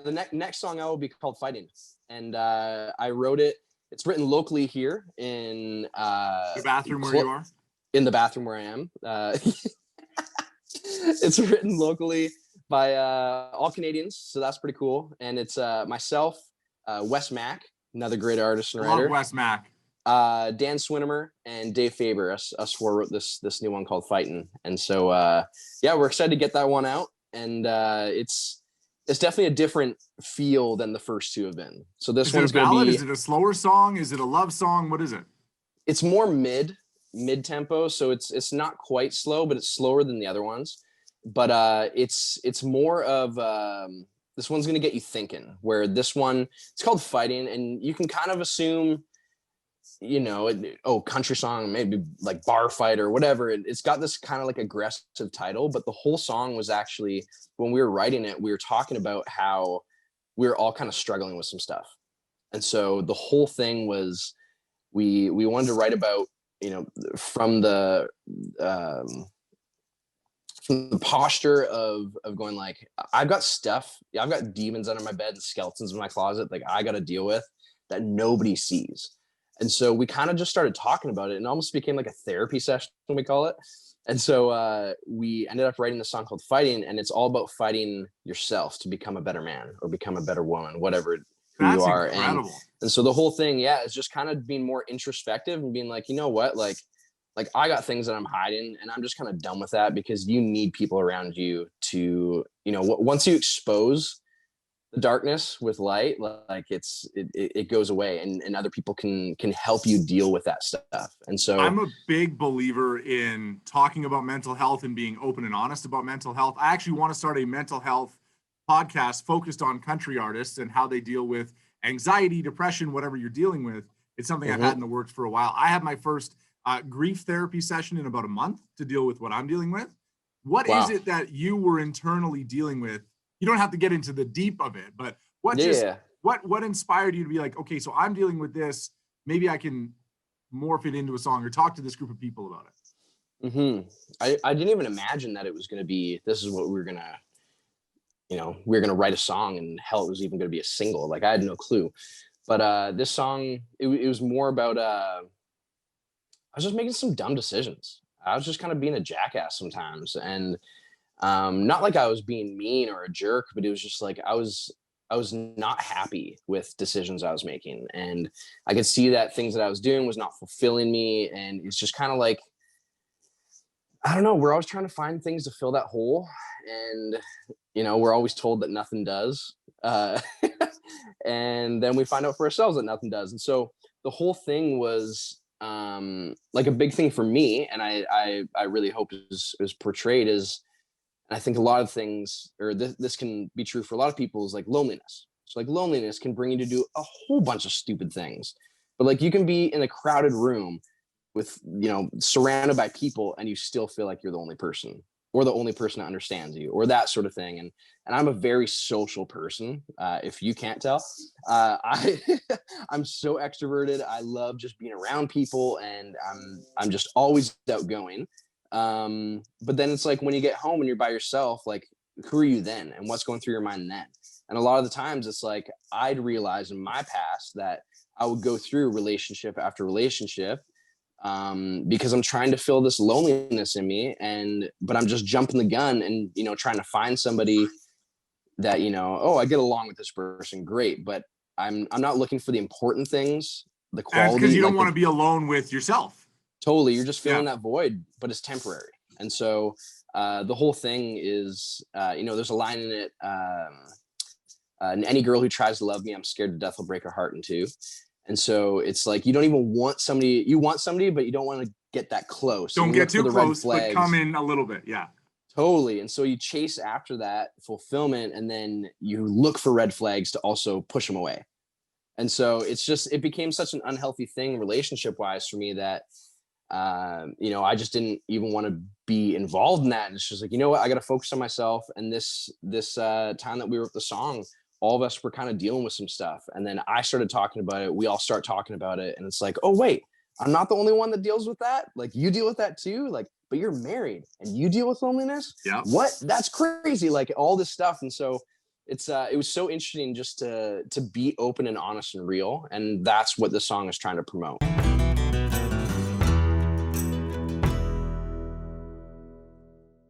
the next song out will be called Fighting. And I wrote it. It's written locally here in the bathroom where you are? In the bathroom where I am. It's written locally by all Canadians, so that's pretty cool. And it's myself, Wes Mack, another great artist and writer. Love Wes Mack. Dan Swinimer and Dave Faber, us four wrote this new one called Fightin'. And so yeah, we're excited to get that one out. And it's definitely a different feel than the first two have been. So this one's going to be... Is it a slower song? Is it a love song? What is it? It's more mid tempo, so it's not quite slow, but it's slower than the other ones. But it's more of this one's going to get you thinking, where this one, it's called Fighting, and you can kind of assume, you know, country song, maybe like bar fight or whatever. It's got this kind of like aggressive title, but the whole song was actually, when we were writing it, we were talking about how we were all kind of struggling with some stuff. And so the whole thing was, we wanted to write about, you know, from the posture of going like, I've got stuff, I've got demons under my bed and skeletons in my closet, like I got to deal with, that nobody sees. And so we kind of just started talking about it, and almost became like a therapy session, we call it. And so we ended up writing the song called Fighting, and it's all about fighting yourself to become a better man or become a better woman, whatever you are. Incredible. And so the whole thing, yeah, is just kind of being more introspective and being like, you know what, like I got things that I'm hiding, and I'm just kind of done with that, because you need people around you to, you know, once you expose the darkness with light, like it goes away, and other people can help you deal with that stuff. And so I'm a big believer in talking about mental health and being open and honest about mental health. I actually want to start a mental health podcast focused on country artists and how they deal with anxiety, depression, whatever you're dealing with. It's something I've had in the works for a while. I had my first grief therapy session in about a month to deal with what I'm dealing with. What is it that you were internally dealing with? You don't have to get into the deep of it, but what inspired you to be like, okay, so I'm dealing with this, maybe I can morph it into a song or talk to this group of people about it? I didn't even imagine that it was going to be, this is what we were going to, you know, we were going to write a song, and hell, it was even going to be a single. Like I had no clue. But this song, it was more about, I was just making some dumb decisions. I was just kind of being a jackass sometimes. And not like I was being mean or a jerk, but it was just like I was not happy with decisions I was making, and I could see that things that I was doing was not fulfilling me. And it's just kind of like, I don't know, we're always trying to find things to fill that hole, and you know, we're always told that nothing does, and then we find out for ourselves that nothing does. And so the whole thing was like a big thing for me, and I really hope is portrayed as, and I think a lot of things, or this can be true for a lot of people, is like loneliness. So like loneliness can bring you to do a whole bunch of stupid things, but like you can be in a crowded room with, you know, surrounded by people, and you still feel like you're the only person, or the only person that understands you, or that sort of thing. And I'm a very social person, if you can't tell. I'm so extroverted. I love just being around people, and I'm just always outgoing. But then it's like when you get home and you're by yourself, like who are you then, and what's going through your mind then? And a lot of the times it's like I'd realized in my past that I would go through relationship after relationship, because I'm trying to fill this loneliness in me, but I'm just jumping the gun and, you know, trying to find somebody that, you know, oh, I get along with this person, great, but I'm not looking for the important things, the quality, because you don't want to be alone with yourself. Totally. You're just filling that void, but it's temporary. And so the whole thing is, you know, there's a line in it, and any girl who tries to love me, I'm scared to death will break her heart in two. And so it's like, you don't even want somebody, you want somebody, but you don't want to get that close. Don't get too close, but come in a little bit. Yeah. Totally. And so you chase after that fulfillment, and then you look for red flags to also push them away. And so it became such an unhealthy thing relationship wise for me that, you know, I just didn't even want to be involved in that. And it's just like, you know what, I got to focus on myself. And this time that we wrote the song, all of us were kind of dealing with some stuff. And then I started talking about it. We all start talking about it. And it's like, oh, wait, I'm not the only one that deals with that. Like, you deal with that too. Like, but you're married and you deal with loneliness. Yeah. What? That's crazy. Like all this stuff. And so it was so interesting just to be open and honest and real, and that's what the song is trying to promote.